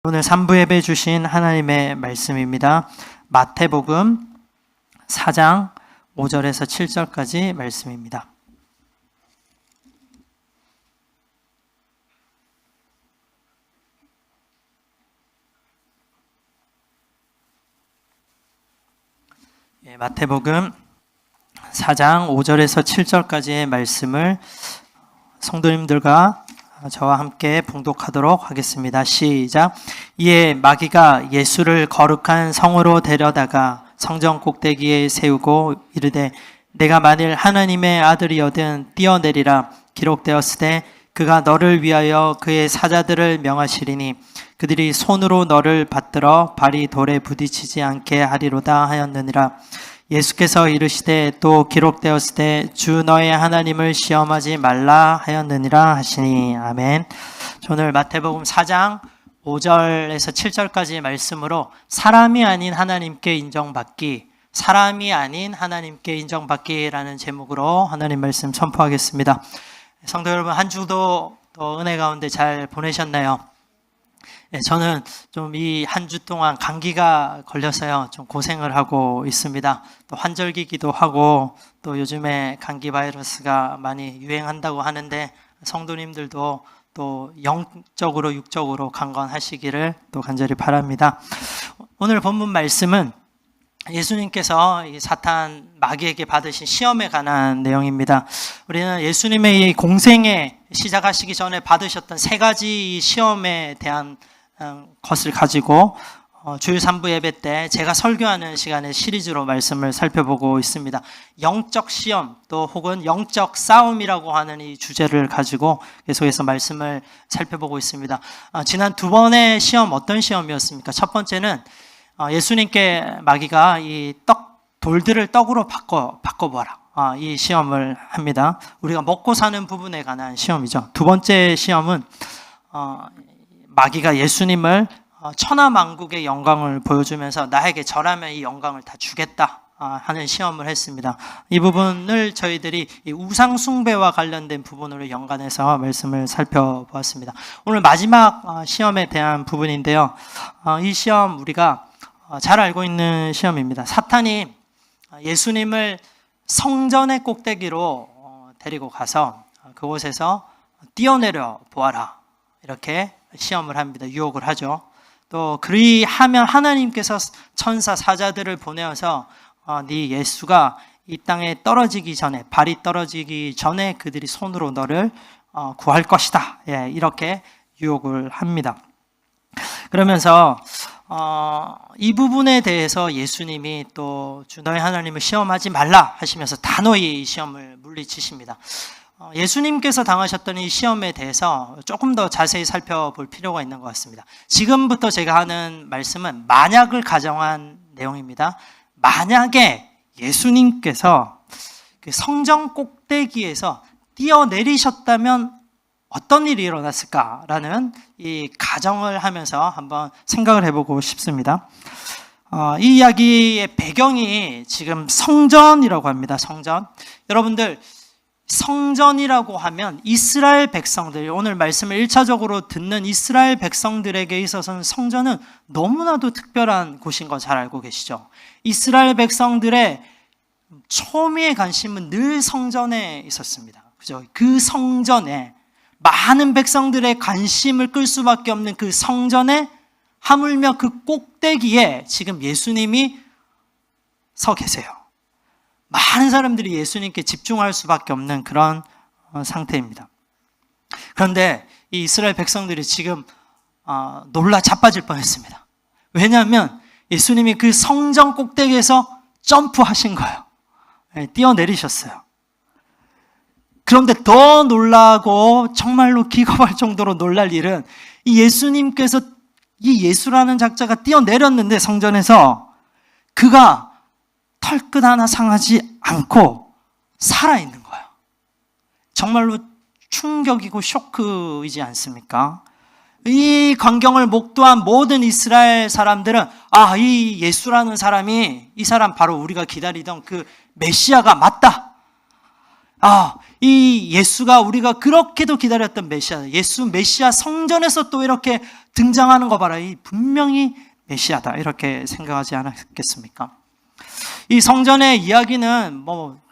오늘 3부 예배 주신 하나님의 말씀입니다. 마태복음 4장 5절에서 7절까지 말씀입니다. 마태복음 4장 5절에서 7절까지의 말씀을 성도님들과 저와 함께 봉독하도록 하겠습니다. 시작. 이에 마귀가 예수를 거룩한 성으로 데려다가 성전 꼭대기에 세우고 이르되 내가 만일 하나님의 아들이거든 뛰어내리라. 기록되었으되 그가 너를 위하여 그의 사자들을 명하시리니 그들이 손으로 너를 받들어 발이 돌에 부딪히지 않게 하리로다 하였느니라. 예수께서 이르시되 또 기록되었으되 주 너의 하나님을 시험하지 말라 하였느니라 하시니. 아멘. 오늘 마태복음 4장 5절에서 7절까지의 말씀으로 사람이 아닌 하나님께 인정받기, 사람이 아닌 하나님께 인정받기라는 제목으로 하나님 말씀 선포하겠습니다. 성도 여러분, 한 주도 또 은혜 가운데 잘 보내셨나요? 저는 좀 이 한 주 동안 감기가 걸려서요, 좀 고생을 하고 있습니다. 또 환절기기도 하고, 또 요즘에 감기 바이러스가 많이 유행한다고 하는데, 성도님들도 또 영적으로, 육적으로 강건하시기를 또 간절히 바랍니다. 오늘 본문 말씀은 예수님께서 이 사탄 마귀에게 받으신 시험에 관한 내용입니다. 우리는 예수님의 이 공생에 시작하시기 전에 받으셨던 세 가지 시험에 대한 것을 가지고 주일 3부 예배 때 제가 설교하는 시간에 시리즈로 말씀을 살펴보고 있습니다. 영적 시험 또 혹은 영적 싸움이라고 하는 이 주제를 가지고 계속해서 말씀을 살펴보고 있습니다. 지난 두 번의 시험 어떤 시험이었습니까? 첫 번째는 예수님께 마귀가 이 돌들을 떡으로 바꿔보아라. 이 시험을 합니다. 우리가 먹고 사는 부분에 관한 시험이죠. 두 번째 시험은 마귀가 예수님을 천하만국의 영광을 보여주면서 나에게 절하면 이 영광을 다 주겠다 하는 시험을 했습니다. 이 부분을 저희들이 이 우상 숭배와 관련된 부분으로 연관해서 말씀을 살펴보았습니다. 오늘 마지막 시험에 대한 부분인데요. 이 시험 우리가 잘 알고 있는 시험입니다. 사탄이 예수님을 성전의 꼭대기로 데리고 가서 그곳에서 뛰어내려 보아라, 이렇게 시험을 합니다. 유혹을 하죠. 또 그리하면 하나님께서 천사 사자들을 보내어서 네 예수가 이 땅에 떨어지기 전에, 발이 떨어지기 전에 그들이 손으로 너를 구할 것이다, 이렇게 유혹을 합니다. 그러면서 이 부분에 대해서 예수님이 또 주 너의 하나님을 시험하지 말라 하시면서 단호히 이 시험을 물리치십니다. 예수님께서 당하셨던 이 시험에 대해서 조금 더 자세히 살펴볼 필요가 있는 것 같습니다. 지금부터 제가 하는 말씀은 만약을 가정한 내용입니다. 만약에 예수님께서 그 성전 꼭대기에서 뛰어내리셨다면 어떤 일이 일어났을까라는 이 가정을 하면서 한번 생각을 해보고 싶습니다. 이 이야기의 배경이 지금 성전이라고 합니다. 성전. 여러분들, 성전이라고 하면 이스라엘 백성들, 오늘 말씀을 1차적으로 듣는 이스라엘 백성들에게 있어서는 성전은 너무나도 특별한 곳인 거 잘 알고 계시죠? 이스라엘 백성들의 초미의 관심은 늘 성전에 있었습니다. 그죠? 그 성전에 많은 백성들의 관심을 끌 수밖에 없는 그 성전에, 하물며 그 꼭대기에 지금 예수님이 서 계세요. 많은 사람들이 예수님께 집중할 수밖에 없는 그런 상태입니다. 그런데 이 이스라엘 백성들이 지금 놀라 자빠질 뻔했습니다. 왜냐하면 예수님이 그 성전 꼭대기에서 점프하신 거예요. 뛰어내리셨어요. 그런데 더 놀라고 정말로 기겁할 정도로 놀랄 일은 이 예수님께서, 이 예수라는 작자가 뛰어내렸는데 성전에서 그가 털끝 하나 상하지 않고 살아있는 거예요. 정말로 충격이고 쇼크이지 않습니까? 이 광경을 목도한 모든 이스라엘 사람들은 이 예수라는 사람이, 이 사람 바로 우리가 기다리던 그 메시아가 맞다. 이 예수가 우리가 그렇게도 기다렸던 메시아, 예수 메시아 성전에서 또 이렇게 등장하는 거 봐라. 이 분명히 메시아다. 이렇게 생각하지 않았겠습니까? 이 성전의 이야기는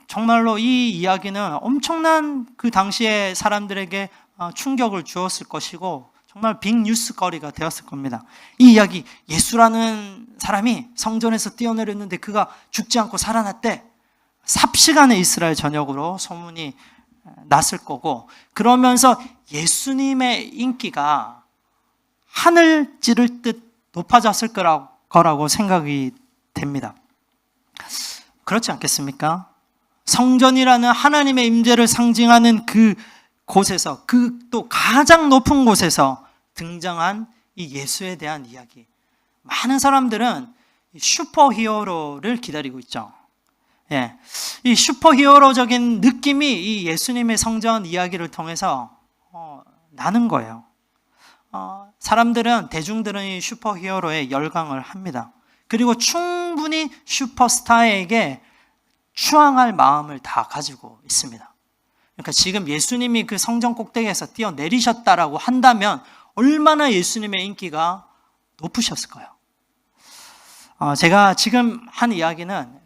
정말로 이 이야기는 엄청난 그 당시에 사람들에게 충격을 주었을 것이고 정말 빅 뉴스거리가 되었을 겁니다. 이 이야기, 예수라는 사람이 성전에서 뛰어내렸는데 그가 죽지 않고 살아났대. 삽시간에 이스라엘 전역으로 소문이 났을 거고, 그러면서 예수님의 인기가 하늘 찌를 듯 높아졌을 거라고 생각이 됩니다. 그렇지 않겠습니까? 성전이라는 하나님의 임재를 상징하는 그 곳에서, 그 또 가장 높은 곳에서 등장한 이 예수에 대한 이야기. 많은 사람들은 슈퍼히어로를 기다리고 있죠. 예, 이 슈퍼히어로적인 느낌이 이 예수님의 성전 이야기를 통해서 나는 거예요. 사람들은, 대중들은 이 슈퍼히어로에 열광을 합니다. 그리고 충분히 슈퍼스타에게 추앙할 마음을 다 가지고 있습니다. 그러니까 지금 예수님이 그 성전 꼭대기에서 뛰어내리셨다라고 한다면 얼마나 예수님의 인기가 높으셨을까요? 제가 지금 한 이야기는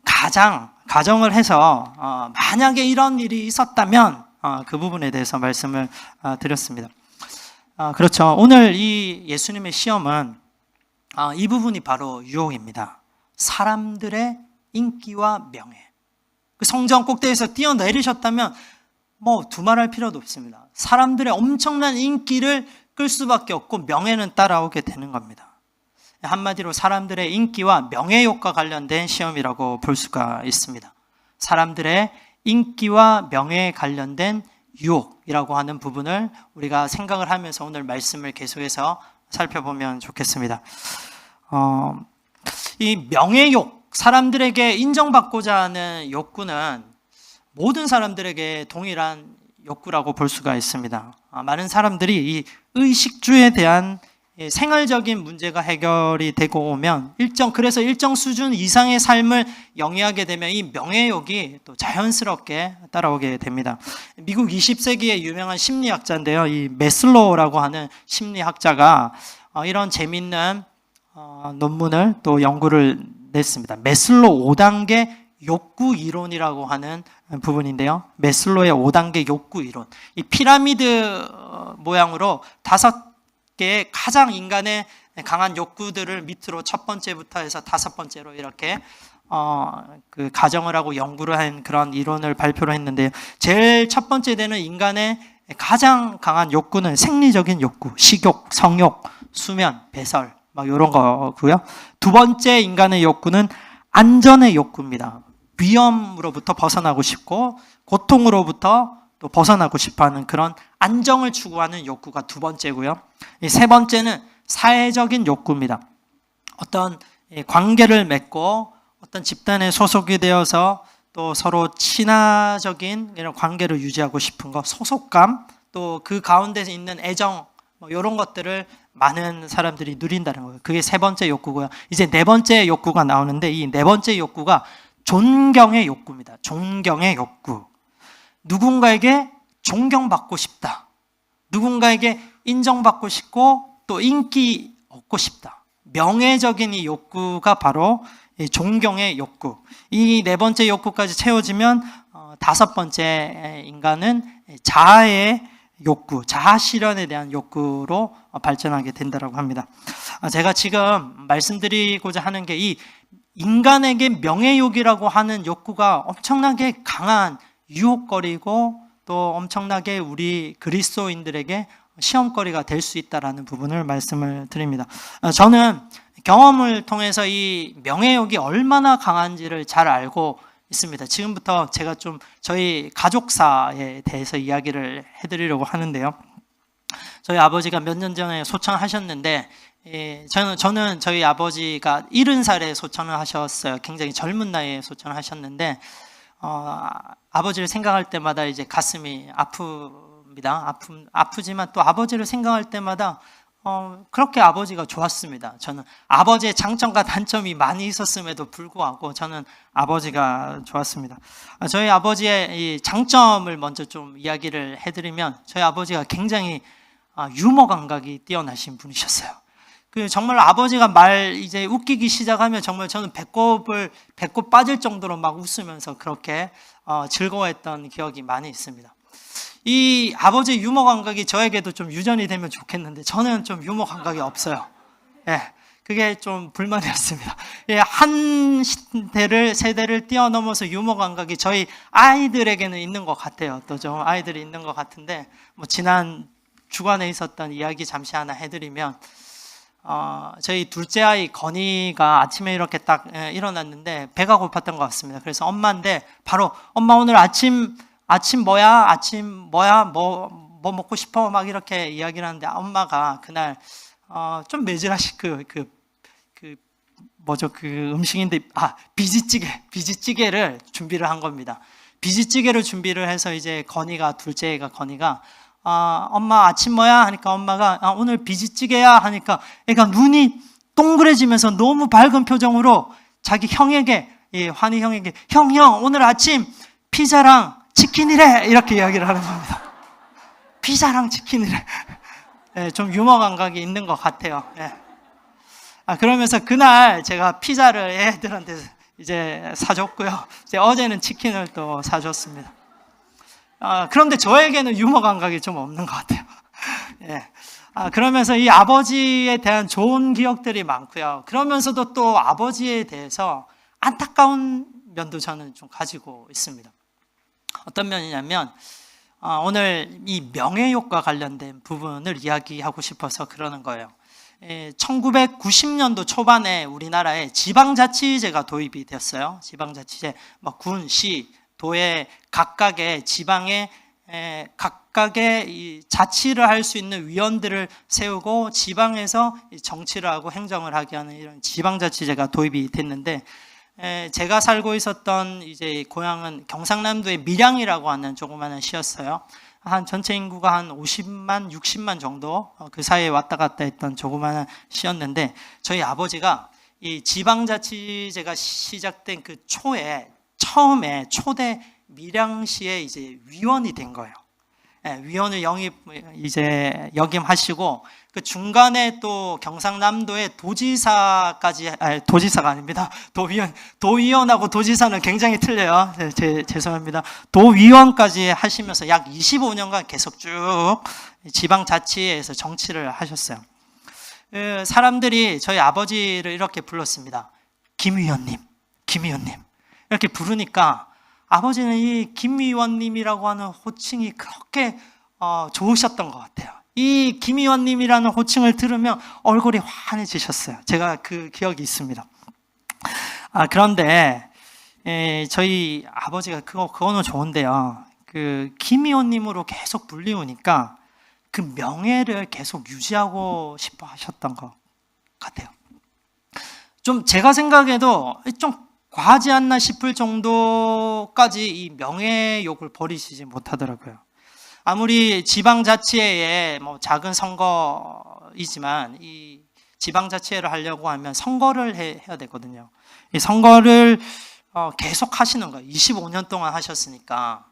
가정을 해서 만약에 이런 일이 있었다면 그 부분에 대해서 말씀을 드렸습니다. 그렇죠. 오늘 이 예수님의 시험은 이 부분이 바로 유혹입니다. 사람들의 인기와 명예. 그 성전 꼭대기에서 뛰어내리셨다면 두말할 필요도 없습니다. 사람들의 엄청난 인기를 끌 수밖에 없고 명예는 따라오게 되는 겁니다. 한마디로 사람들의 인기와 명예욕과 관련된 시험이라고 볼 수가 있습니다. 사람들의 인기와 명예에 관련된 유혹이라고 하는 부분을 우리가 생각을 하면서 오늘 말씀을 계속해서 살펴보면 좋겠습니다. 이 명예욕, 사람들에게 인정받고자 하는 욕구는 모든 사람들에게 동일한 욕구라고 볼 수가 있습니다. 많은 사람들이 이 의식주에 대한 생활적인 문제가 해결이 되고 오면 그래서 일정 수준 이상의 삶을 영위하게 되면 이 명예욕이 또 자연스럽게 따라오게 됩니다. 미국 20세기의 유명한 심리학자인데요. 이 매슬로우라고 하는 심리학자가 이런 재미있는 논문을 또 연구를 냈습니다. 매슬로우 5단계 욕구 이론이라고 하는 부분인데요. 매슬로우의 5단계 욕구 이론. 이 피라미드 모양으로 5개의 가장 인간의 강한 욕구들을 밑으로 첫 번째부터 해서 5번째로 이렇게 그 가정을 하고 연구를 한 그런 이론을 발표를 했는데요. 제일 첫 번째 되는 인간의 가장 강한 욕구는 생리적인 욕구, 식욕, 성욕, 수면, 배설, 이런 거고요. 두 번째 인간의 욕구는 안전의 욕구입니다. 위험으로부터 벗어나고 싶고 고통으로부터 또 벗어나고 싶어하는 그런 안정을 추구하는 욕구가 두 번째고요. 세 번째는 사회적인 욕구입니다. 어떤 관계를 맺고 어떤 집단에 소속이 되어서 또 서로 친화적인 이런 관계를 유지하고 싶은 것, 소속감, 또 그 가운데 있는 애정, 이런 것들을 많은 사람들이 누린다는 거예요. 그게 세 번째 욕구고요. 이제 네 번째 욕구가 나오는데 이 네 번째 욕구가 존경의 욕구입니다. 존경의 욕구. 누군가에게 존경받고 싶다. 누군가에게 인정받고 싶고 또 인기 얻고 싶다. 명예적인 이 욕구가 바로 존경의 욕구. 이 네 번째 욕구까지 채워지면 다섯 번째 인간은 자아의 욕구, 자아 실현에 대한 욕구로 발전하게 된다고 합니다. 제가 지금 말씀드리고자 하는 게 이 인간에게 명예욕이라고 하는 욕구가 엄청나게 강한 유혹거리고 또 엄청나게 우리 그리스도인들에게 시험거리가 될 수 있다는 부분을 말씀을 드립니다. 저는 경험을 통해서 이 명예욕이 얼마나 강한지를 잘 알고 있습니다. 지금부터 제가 좀 저희 가족사에 대해서 이야기를 해드리려고 하는데요. 저희 아버지가 몇 년 전에 소천하셨는데 저는 저희 아버지가 70살에 소천을 하셨어요. 굉장히 젊은 나이에 소천을 하셨는데 아버지를 생각할 때마다 이제 가슴이 아픕니다. 아프지만 또 아버지를 생각할 때마다 그렇게 아버지가 좋았습니다. 저는 아버지의 장점과 단점이 많이 있었음에도 불구하고 저는 아버지가 좋았습니다. 저희 아버지의 이 장점을 먼저 좀 이야기를 해드리면 저희 아버지가 굉장히 유머 감각이 뛰어나신 분이셨어요. 그 정말 아버지가 말 이제 웃기기 시작하면 정말 저는 배꼽 빠질 정도로 막 웃으면서 그렇게 즐거워했던 기억이 많이 있습니다. 이 아버지의 유머 감각이 저에게도 좀 유전이 되면 좋겠는데 저는 좀 유머 감각이 없어요. 예, 그게 좀 불만이었습니다. 예, 한 세대를 뛰어넘어서 유머 감각이 저희 아이들에게는 있는 것 같아요. 또 좀 아이들이 있는 것 같은데 뭐 지난 주간에 있었던 이야기 잠시 하나 해드리면 저희 둘째 아이 건이가 아침에 이렇게 딱 일어났는데 배가 고팠던 것 같습니다. 그래서 엄마인데 바로 엄마 오늘 아침 뭐야? 뭐 먹고 싶어? 막 이렇게 이야기를 하는데 엄마가 그날 좀 매질하시 그 음식인데 비지찌개를 준비를 한 겁니다. 비지찌개를 준비를 해서 이제 둘째 애가 건이가 엄마 아침 뭐야? 하니까 엄마가 오늘 비지찌개야 하니까 애가 눈이 동그래지면서 너무 밝은 표정으로 자기 형에게 환희 형에게 형 오늘 아침 피자랑 치킨이래 이렇게 이야기를 하는 겁니다. 피자랑 치킨이래. 네, 좀 유머 감각이 있는 것 같아요. 네. 그러면서 그날 제가 피자를 애들한테 이제 사줬고요. 이제 어제는 치킨을 또 사줬습니다. 그런데 저에게는 유머 감각이 좀 없는 것 같아요. 예. 그러면서 이 아버지에 대한 좋은 기억들이 많고요. 그러면서도 또 아버지에 대해서 안타까운 면도 저는 좀 가지고 있습니다. 어떤 면이냐면 오늘 이 명예욕과 관련된 부분을 이야기하고 싶어서 그러는 거예요. 1990년도 초반에 우리나라에 지방자치제가 도입이 되었어요. 지방자치제, 군, 시, 도의 각각의 지방에 각각의 이 자치를 할 수 있는 위원들을 세우고 지방에서 정치를 하고 행정을 하게 하는 이런 지방자치제가 도입이 됐는데 제가 살고 있었던 이제 고향은 경상남도의 밀양이라고 하는 조그마한 시였어요. 한 전체 인구가 한 50만, 60만 정도 그 사이에 왔다 갔다 했던 조그마한 시였는데 저희 아버지가 이 지방자치제가 시작된 그 처음에 초대 밀양시에 이제 위원이 된 거예요. 위원을 역임하시고 그 중간에 또 경상남도의 도지사가 아닙니다. 도의원하고 도지사는 굉장히 틀려요. 죄송합니다. 도의원까지 하시면서 약 25년간 계속 쭉 지방자치에서 정치를 하셨어요. 사람들이 저희 아버지를 이렇게 불렀습니다. 김 의원님 이렇게 부르니까 아버지는 이 김 의원님이라고 하는 호칭이 그렇게 좋으셨던 것 같아요. 이 김 의원님이라는 호칭을 들으면 얼굴이 환해지셨어요. 제가 그 기억이 있습니다. 그런데 저희 아버지가 그거는 좋은데요. 그 김 의원님으로 계속 불리우니까 그 명예를 계속 유지하고 싶어 하셨던 것 같아요. 좀 제가 생각해도 좀 과하지 않나 싶을 정도까지 이 명예욕을 버리시지 못하더라고요. 아무리 지방자치회의 작은 선거이지만 이 지방자치회를 하려고 하면 선거를 해야 되거든요. 이 선거를 계속 하시는 거예요. 25년 동안 하셨으니까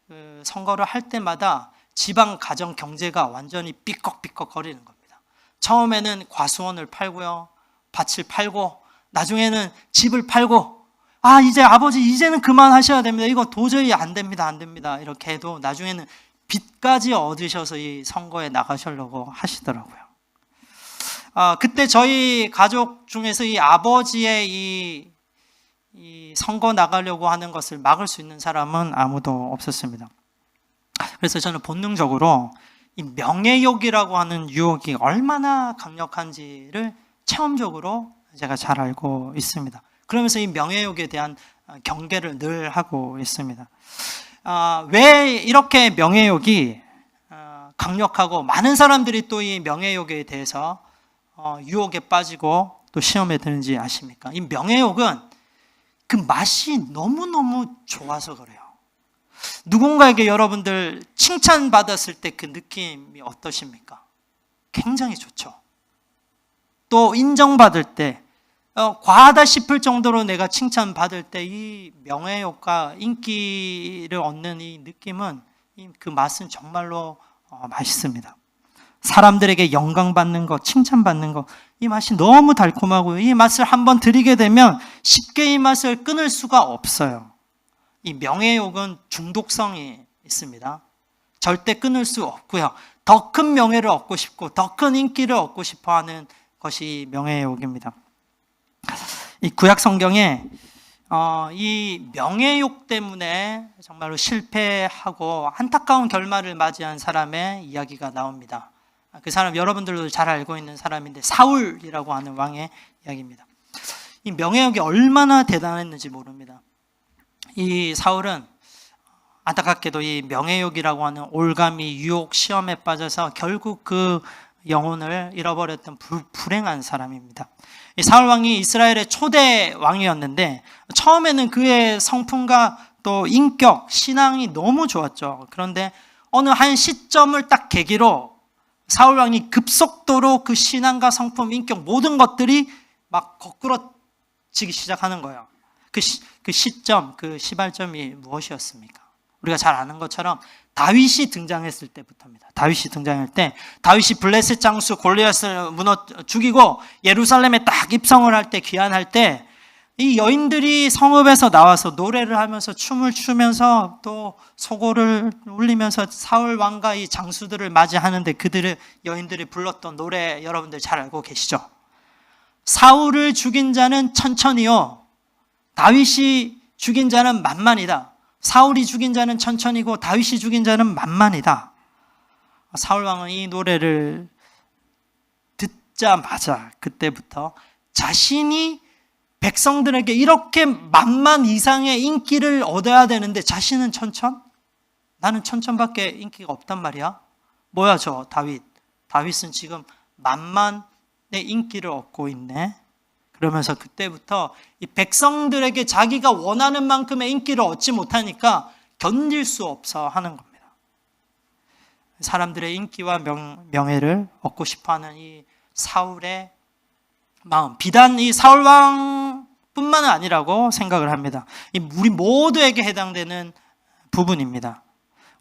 그 선거를 할 때마다 지방 가정 경제가 완전히 삐걱삐걱 거리는 겁니다. 처음에는 과수원을 팔고요, 밭을 팔고, 나중에는 집을 팔고, 이제 아버지 이제는 그만하셔야 됩니다. 이거 도저히 안 됩니다. 이렇게 해도 나중에는 빚까지 얻으셔서 이 선거에 나가시려고 하시더라고요. 그때 저희 가족 중에서 이 아버지의 이 선거 나가려고 하는 것을 막을 수 있는 사람은 아무도 없었습니다. 그래서 저는 본능적으로 이 명예욕이라고 하는 유혹이 얼마나 강력한지를 체험적으로 제가 잘 알고 있습니다. 그러면서 이 명예욕에 대한 경계를 늘 하고 있습니다. 왜 이렇게 명예욕이 강력하고 많은 사람들이 또 이 명예욕에 대해서 유혹에 빠지고 또 시험에 드는지 아십니까? 이 명예욕은 그 맛이 너무너무 좋아서 그래요. 누군가에게 여러분들 칭찬받았을 때 그 느낌이 어떠십니까? 굉장히 좋죠. 또 인정받을 때 과하다 싶을 정도로 내가 칭찬받을 때 이 명예욕과 인기를 얻는 이 느낌은 그 맛은 정말로 맛있습니다. 사람들에게 영광받는 것, 칭찬받는 것, 이 맛이 너무 달콤하고요. 이 맛을 한번 들이게 되면 쉽게 이 맛을 끊을 수가 없어요. 이 명예욕은 중독성이 있습니다. 절대 끊을 수 없고요. 더 큰 명예를 얻고 싶고 더 큰 인기를 얻고 싶어하는 것이 명예욕입니다. 이 구약 성경에 이 명예욕 때문에 정말로 실패하고 안타까운 결말을 맞이한 사람의 이야기가 나옵니다. 그 사람 여러분들도 잘 알고 있는 사람인데 사울이라고 하는 왕의 이야기입니다. 이 명예욕이 얼마나 대단했는지 모릅니다. 이 사울은 안타깝게도 이 명예욕이라고 하는 올가미 유혹 시험에 빠져서 결국 그 영혼을 잃어버렸던 불행한 사람입니다. 이 사울 왕이 이스라엘의 초대 왕이었는데 처음에는 그의 성품과 또 인격, 신앙이 너무 좋았죠. 그런데 어느 한 시점을 딱 계기로 사울 왕이 급속도로 그 신앙과 성품, 인격 모든 것들이 막 거꾸러지기 시작하는 거예요. 그 시점, 그 시발점이 무엇이었습니까? 우리가 잘 아는 것처럼 다윗이 등장했을 때부터입니다. 다윗이 등장할 때 다윗이 블레셋 장수 골리앗을 죽이고 예루살렘에 딱 입성을 할 때, 귀환할 때 이 여인들이 성읍에서 나와서 노래를 하면서 춤을 추면서 또 소고를 울리면서 사울 왕과 이 장수들을 맞이하는데 그들의 여인들이 불렀던 노래 여러분들 잘 알고 계시죠? 사울을 죽인 자는 천천히요, 다윗이 죽인 자는 만만이다. 사울이 죽인 자는 천천히고 다윗이 죽인 자는 만만이다. 사울 왕은 이 노래를 듣자마자 그때부터 자신이 백성들에게 이렇게 만만 이상의 인기를 얻어야 되는데 자신은 천천? 나는 천천밖에 인기가 없단 말이야. 뭐야 저 다윗. 다윗은 지금 만만의 인기를 얻고 있네. 그러면서 그때부터 이 백성들에게 자기가 원하는 만큼의 인기를 얻지 못하니까 견딜 수 없어 하는 겁니다. 사람들의 인기와 명예를 얻고 싶어하는 이 사울의 마음, 비단 이 사울 왕뿐만은 아니라고 생각을 합니다. 우리 모두에게 해당되는 부분입니다.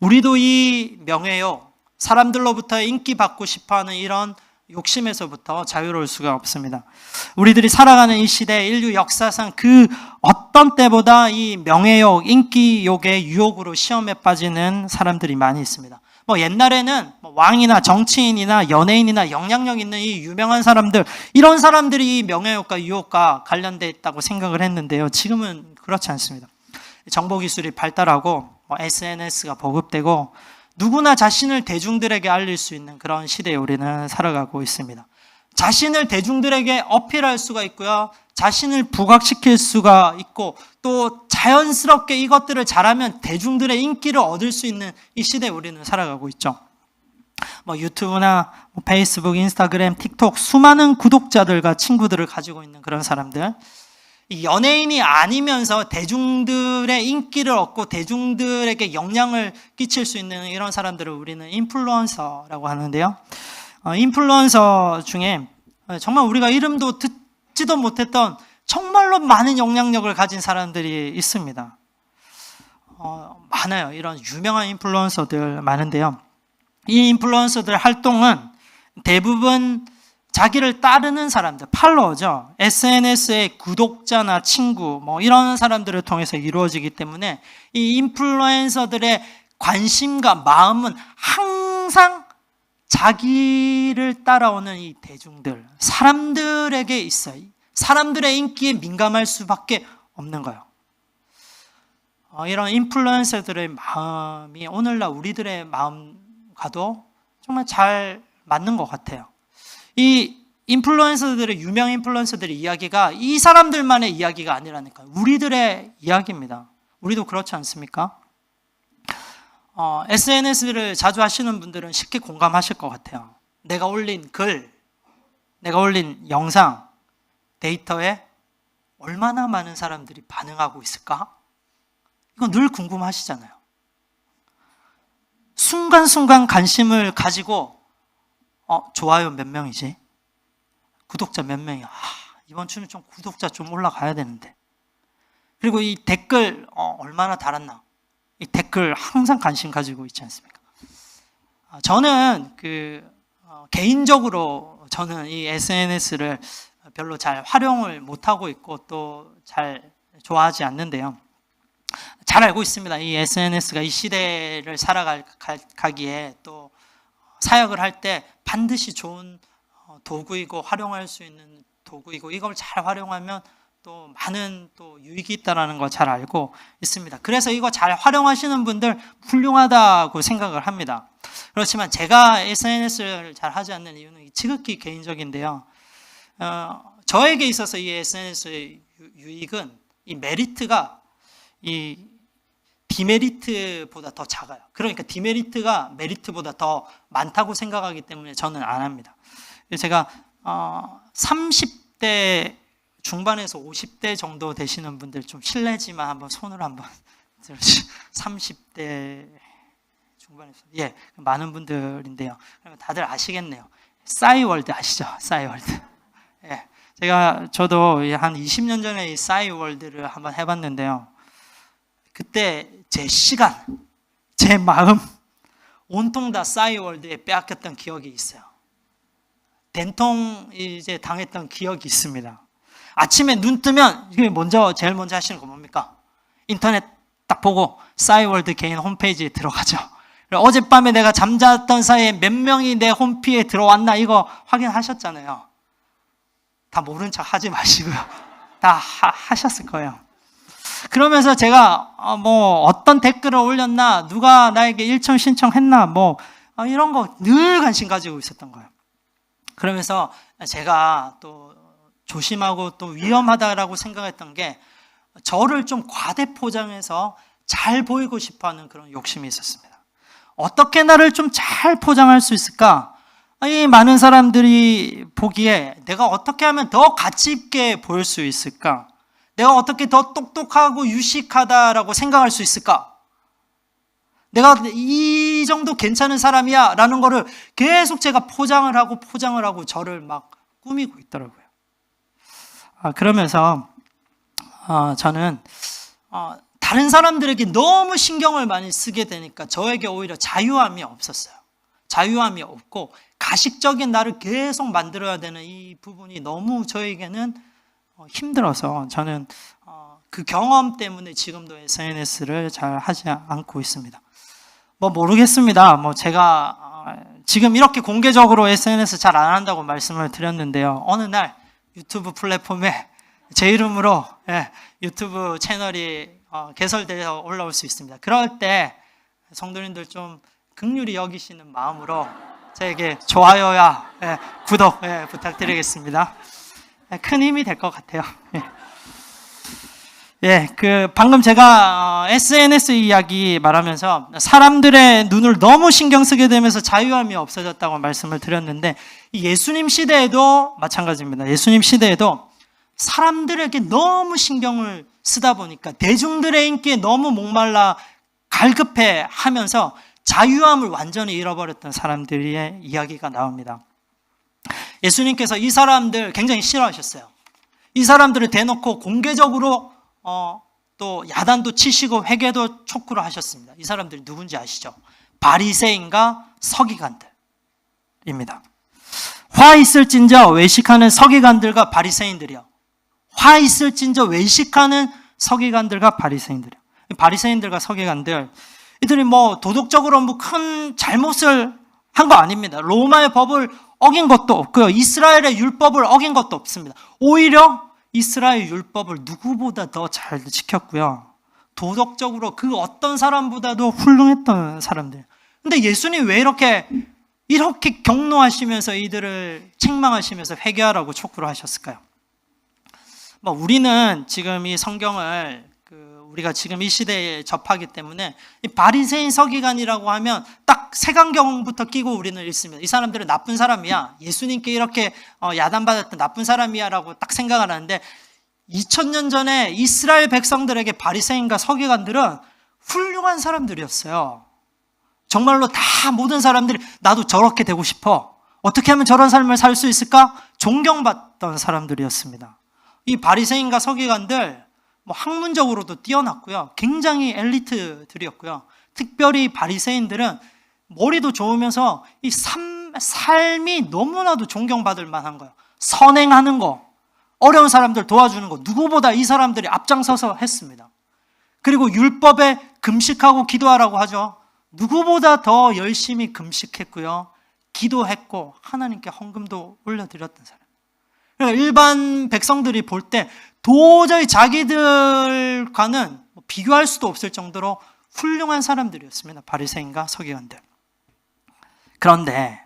우리도 이 명예욕, 사람들로부터 인기 받고 싶어하는 이런 욕심에서부터 자유로울 수가 없습니다. 우리들이 살아가는 이 시대, 인류 역사상 그 어떤 때보다 이 명예욕, 인기욕의 유혹으로 시험에 빠지는 사람들이 많이 있습니다. 옛날에는 왕이나 정치인이나 연예인이나 영향력 있는 이 유명한 사람들, 이런 사람들이 이 명예욕과 유혹과 관련돼 있다고 생각을 했는데요. 지금은 그렇지 않습니다. 정보기술이 발달하고 SNS가 보급되고 누구나 자신을 대중들에게 알릴 수 있는 그런 시대에 우리는 살아가고 있습니다. 자신을 대중들에게 어필할 수가 있고요, 자신을 부각시킬 수가 있고 또 자연스럽게 이것들을 잘하면 대중들의 인기를 얻을 수 있는 이 시대에 우리는 살아가고 있죠. 유튜브나 페이스북, 인스타그램, 틱톡 수많은 구독자들과 친구들을 가지고 있는 그런 사람들, 연예인이 아니면서 대중들의 인기를 얻고 대중들에게 영향을 끼칠 수 있는 이런 사람들을 우리는 인플루언서라고 하는데요. 인플루언서 중에 정말 우리가 이름도 듣지도 못했던 정말로 많은 영향력을 가진 사람들이 있습니다. 많아요. 이런 유명한 인플루언서들 많은데요. 이 인플루언서들 활동은 대부분 자기를 따르는 사람들, 팔로워죠. SNS의 구독자나 친구, 이런 사람들을 통해서 이루어지기 때문에 이 인플루언서들의 관심과 마음은 항상 자기를 따라오는 이 대중들, 사람들에게 있어요. 사람들의 인기에 민감할 수밖에 없는 거예요. 이런 인플루언서들의 마음이 오늘날 우리들의 마음과도 정말 잘 맞는 것 같아요. 이 인플루언서들의, 유명 인플루언서들의 이야기가 이 사람들만의 이야기가 아니라니까요. 우리들의 이야기입니다. 우리도 그렇지 않습니까? SNS를 자주 하시는 분들은 쉽게 공감하실 것 같아요. 내가 올린 글, 내가 올린 영상, 데이터에 얼마나 많은 사람들이 반응하고 있을까? 이거 늘 궁금하시잖아요. 순간순간 관심을 가지고 좋아요 몇 명이지? 구독자 몇 명이야? 이번 주는 좀 구독자 좀 올라가야 되는데. 그리고 이 댓글 얼마나 달았나? 이 댓글 항상 관심 가지고 있지 않습니까? 저는 개인적으로 저는 이 SNS를 별로 잘 활용을 못하고 있고 또 잘 좋아하지 않는데요. 잘 알고 있습니다. 이 SNS가 이 시대를 살아가기에 또 사역을 할 때 반드시 좋은 도구이고 활용할 수 있는 도구이고 이걸 잘 활용하면 또 많은 또 유익이 있다는 걸 잘 알고 있습니다. 그래서 이거 잘 활용하시는 분들 훌륭하다고 생각을 합니다. 그렇지만 제가 SNS를 잘 하지 않는 이유는 지극히 개인적인데요. 저에게 있어서 이 SNS의 유익은 이 메리트가 이 디메리트보다 더 작아요. 그러니까 디메리트가 메리트보다 더 많다고 생각하기 때문에 저는 안 합니다. 제가 30대 중반에서 50대 정도 되시는 분들 좀 실례지만 한번 손을 한번 들어주세요. 30대 중반에서 많은 분들인데요. 다들 아시겠네요. 싸이월드 아시죠? 싸이월드. 저도 한 20년 전에 이 싸이월드를 한번 해봤는데요. 그때 제 시간, 제 마음 온통 다 싸이월드에 빼앗겼던 기억이 있어요. 된통 이제 당했던 기억이 있습니다. 아침에 눈 뜨면 제일 먼저 하시는 거 뭡니까? 인터넷 딱 보고 싸이월드 개인 홈페이지에 들어가죠. 어젯밤에 내가 잠잤던 사이에 몇 명이 내 홈피에 들어왔나 이거 확인하셨잖아요. 다 모른 척 하지 마시고요. 다 하셨을 거예요. 그러면서 제가 어떤 댓글을 올렸나, 누가 나에게 일천 신청했나, 이런 거 늘 관심 가지고 있었던 거예요. 그러면서 제가 또 조심하고 또 위험하다라고 생각했던 게 저를 좀 과대 포장해서 잘 보이고 싶어 하는 그런 욕심이 있었습니다. 어떻게 나를 좀 잘 포장할 수 있을까? 이 많은 사람들이 보기에 내가 어떻게 하면 더 가치 있게 보일 수 있을까? 내가 어떻게 더 똑똑하고 유식하다라고 생각할 수 있을까? 내가 이 정도 괜찮은 사람이야 라는 거를 계속 제가 포장을 하고 저를 막 꾸미고 있더라고요. 그러면서 저는 다른 사람들에게 너무 신경을 많이 쓰게 되니까 저에게 오히려 자유함이 없었어요. 자유함이 없고 가식적인 나를 계속 만들어야 되는 이 부분이 너무 저에게는 힘들어서 저는 그 경험 때문에 지금도 SNS를 잘 하지 않고 있습니다. 모르겠습니다. 제가 지금 이렇게 공개적으로 SNS 잘 안 한다고 말씀을 드렸는데요. 어느 날 유튜브 플랫폼에 제 이름으로 유튜브 채널이 개설되어 올라올 수 있습니다. 그럴 때 성도님들 좀 긍휼히 여기시는 마음으로 저에게 좋아요야 구독 부탁드리겠습니다. 큰 힘이 될 것 같아요. 방금 제가 SNS 이야기 말하면서 사람들의 눈을 너무 신경 쓰게 되면서 자유함이 없어졌다고 말씀을 드렸는데 예수님 시대에도 마찬가지입니다. 예수님 시대에도 사람들에게 너무 신경을 쓰다 보니까 대중들의 인기에 너무 목말라 갈급해 하면서 자유함을 완전히 잃어버렸던 사람들의 이야기가 나옵니다. 예수님께서 이 사람들 굉장히 싫어하셨어요. 이 사람들을 대놓고 공개적으로 또 야단도 치시고 회개도 촉구를 하셨습니다. 이 사람들이 누군지 아시죠? 바리새인과 서기관들입니다. 화 있을진저 외식하는 서기관들과 바리새인들이요. 화 있을진저 외식하는 서기관들과 바리새인들이요. 바리새인들과 서기관들 이들이 도덕적으로 큰 잘못을 한 거 아닙니다. 로마의 법을 어긴 것도 없고요. 이스라엘의 율법을 어긴 것도 없습니다. 오히려 이스라엘 율법을 누구보다 더 잘 지켰고요. 도덕적으로 그 어떤 사람보다도 훌륭했던 사람들. 근데 예수님 왜 이렇게 경노하시면서 이들을 책망하시면서 회개하라고 촉구를 하셨을까요? 우리는 지금 이 성경을 우리가 지금 이 시대에 접하기 때문에 이 바리새인 서기관이라고 하면 딱 색안경부터 끼고 우리는 읽습니다. 이 사람들은 나쁜 사람이야. 예수님께 이렇게 야단받았던 나쁜 사람이야 라고 딱 생각을 하는데 2000년 전에 이스라엘 백성들에게 바리새인과 서기관들은 훌륭한 사람들이었어요. 정말로 다 모든 사람들이 나도 저렇게 되고 싶어. 어떻게 하면 저런 삶을 살 수 있을까? 존경받던 사람들이었습니다. 이 바리새인과 서기관들 학문적으로도 뛰어났고요. 굉장히 엘리트들이었고요. 특별히 바리새인들은 머리도 좋으면서 이 삶이 너무나도 존경받을 만한 거예요. 선행하는 거, 어려운 사람들 도와주는 거, 누구보다 이 사람들이 앞장서서 했습니다. 그리고 율법에 금식하고 기도하라고 하죠. 누구보다 더 열심히 금식했고요, 기도했고 하나님께 헌금도 올려드렸던 사람. 그러니까 일반 백성들이 볼 때 도저히 자기들과는 비교할 수도 없을 정도로 훌륭한 사람들이었습니다. 바리새인과 서기관들. 그런데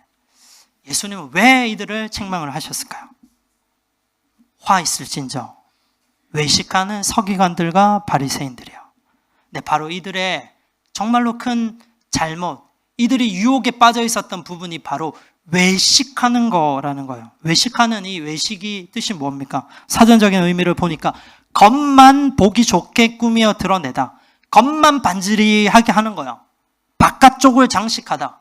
예수님은 왜 이들을 책망을 하셨을까요? 화 있을진저 외식하는 서기관들과 바리새인들이요. 네, 바로 이들의 정말로 큰 잘못, 이들이 유혹에 빠져 있었던 부분이 바로 외식하는 거라는 거예요. 외식하는 이 외식이 뜻이 뭡니까? 사전적인 의미를 보니까 겉만 보기 좋게 꾸며 드러내다, 겉만 반지리하게 하는 거예요. 바깥쪽을 장식하다.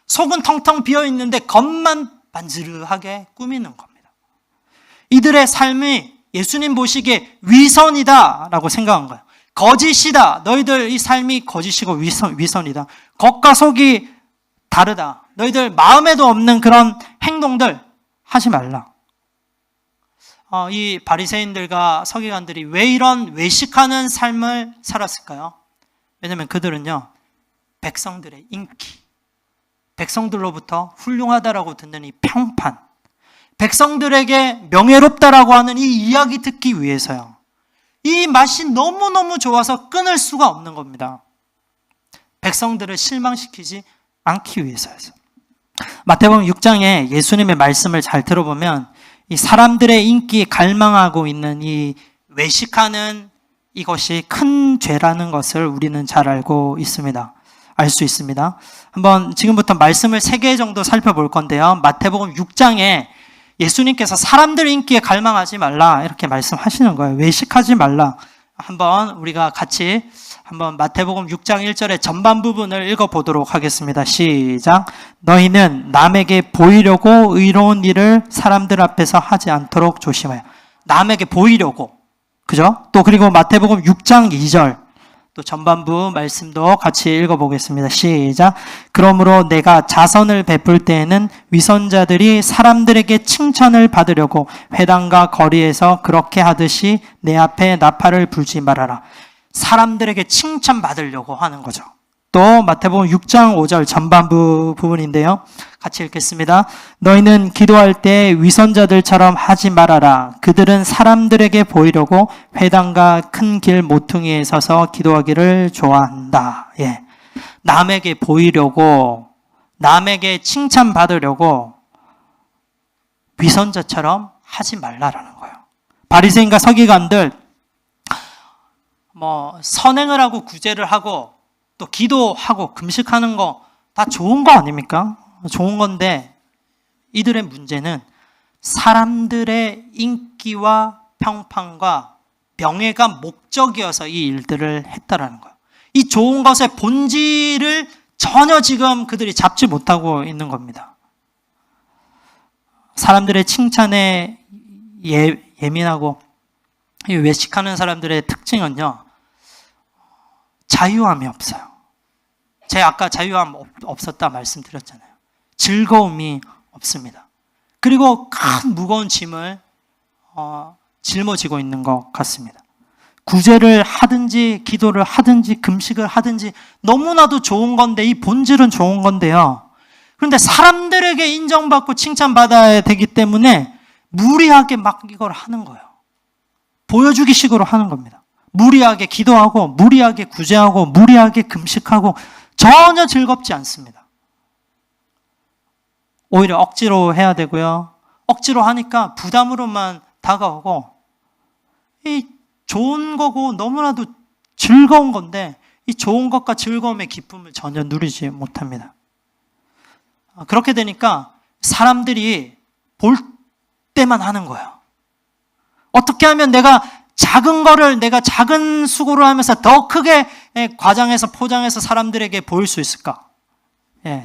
속은 텅텅 비어 있는데 겉만 반지르하게 꾸미는 겁니다. 이들의 삶이 예수님 보시기에 위선이다라고 생각한 거예요. 거짓이다. 너희들 이 삶이 거짓이고 위선이다. 겉과 속이 다르다. 너희들 마음에도 없는 그런 행동들 하지 말라. 이 바리새인들과 서기관들이 왜 이런 외식하는 삶을 살았을까요? 왜냐하면 그들은요, 백성들의 인기, 백성들로부터 훌륭하다라고 듣는 이 평판, 백성들에게 명예롭다라고 하는 이 이야기 듣기 위해서요. 이 맛이 너무너무 좋아서 끊을 수가 없는 겁니다. 백성들을 실망시키지 않기 위해서였어요. 마태복음 6장에 예수님의 말씀을 잘 들어보면 이 사람들의 인기에 갈망하고 있는 이 외식하는 이것이 큰 죄라는 것을 우리는 잘 알고 있습니다. 알 수 있습니다. 한번 지금부터 말씀을 3개 정도 살펴볼 건데요. 마태복음 6장에 예수님께서 사람들 인기에 갈망하지 말라 이렇게 말씀하시는 거예요. 외식하지 말라. 한번 우리가 같이 한번 마태복음 6장 1절의 전반 부분을 읽어보도록 하겠습니다. 시작. 너희는 남에게 보이려고 의로운 일을 사람들 앞에서 하지 않도록 조심하여. 남에게 보이려고. 그죠? 또 그리고 마태복음 6장 2절 또 전반부 말씀도 같이 읽어보겠습니다. 시작. 그러므로 내가 자선을 베풀 때에는 위선자들이 사람들에게 칭찬을 받으려고 회당과 거리에서 그렇게 하듯이 내 앞에 나팔을 불지 말아라. 사람들에게 칭찬받으려고 하는 거죠. 또 마태복음 6장 5절 전반부 부분인데요. 같이 읽겠습니다. 너희는 기도할 때 위선자들처럼 하지 말아라. 그들은 사람들에게 보이려고 회당과 큰 길 모퉁이에 서서 기도하기를 좋아한다. 예. 남에게 보이려고, 남에게 칭찬받으려고 위선자처럼 하지 말라라는 거예요. 바리새인과 서기관들 선행을 하고 구제를 하고 또 기도하고 금식하는 거 다 좋은 거 아닙니까? 좋은 건데 이들의 문제는 사람들의 인기와 평판과 명예가 목적이어서 이 일들을 했다라는 거예요. 이 좋은 것의 본질을 전혀 지금 그들이 잡지 못하고 있는 겁니다. 사람들의 칭찬에 예민하고 외식하는 사람들의 특징은요, 자유함이 없어요. 제가 아까 자유함 없었다 말씀드렸잖아요. 즐거움이 없습니다. 그리고 큰 무거운 짐을 짊어지고 있는 것 같습니다. 구제를 하든지 기도를 하든지 금식을 하든지 너무나도 좋은 건데 이 본질은 좋은 건데요. 그런데 사람들에게 인정받고 칭찬받아야 되기 때문에 무리하게 막 이걸 하는 거예요. 보여주기 식으로 하는 겁니다. 무리하게 기도하고 무리하게 구제하고 무리하게 금식하고 전혀 즐겁지 않습니다. 오히려 억지로 해야 되고요. 억지로 하니까 부담으로만 다가오고 이 좋은 거고 너무나도 즐거운 건데 이 좋은 것과 즐거움의 기쁨을 전혀 누리지 못합니다. 그렇게 되니까 사람들이 볼 때만 하는 거예요. 어떻게 하면 내가 작은 거를 내가 작은 수고를 하면서 더 크게 과장해서 포장해서 사람들에게 보일 수 있을까?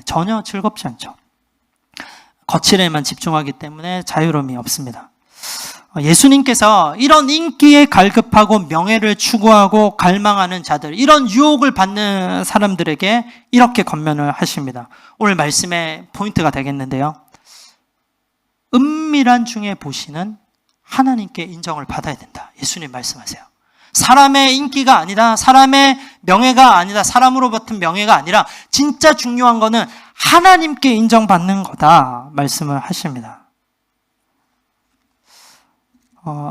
전혀 즐겁지 않죠. 거칠에만 집중하기 때문에 자유로움이 없습니다. 예수님께서 이런 인기에 갈급하고 명예를 추구하고 갈망하는 자들, 이런 유혹을 받는 사람들에게 이렇게 권면을 하십니다. 오늘 말씀의 포인트가 되겠는데요. 은밀한 중에 보시는 하나님께 인정을 받아야 된다. 예수님 말씀하세요. 사람의 인기가 아니다. 사람의 명예가 아니다. 사람으로부터 명예가 아니라 진짜 중요한 거는 하나님께 인정받는 거다. 말씀을 하십니다.